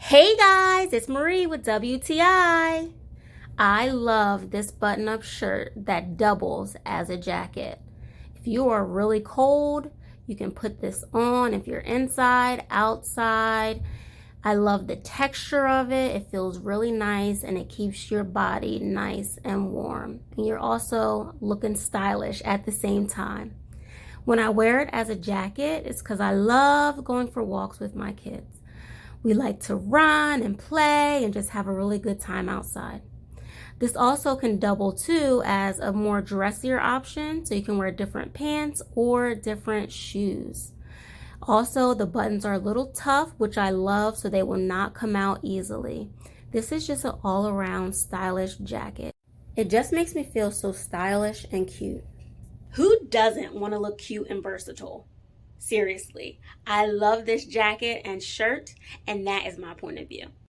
Hey guys, it's Marie with WTI. I love this button-up shirt that doubles as a jacket. If you are really cold, you can put this on if you're inside, outside. I love the texture of it. It feels really nice and it keeps your body nice and warm. And you're also looking stylish at the same time. When I wear it as a jacket, it's because I love going for walks with my kids. We like to run and play and just have a really good time outside. This also can double too as a more dressier option, so you can wear different pants or different shoes. Also, the buttons are a little tough, which I love, so they will not come out easily. This is just an all-around stylish jacket. It just makes me feel so stylish and cute. Who doesn't want to look cute and versatile? Seriously, I love this jacket and shirt, and that is my point of view.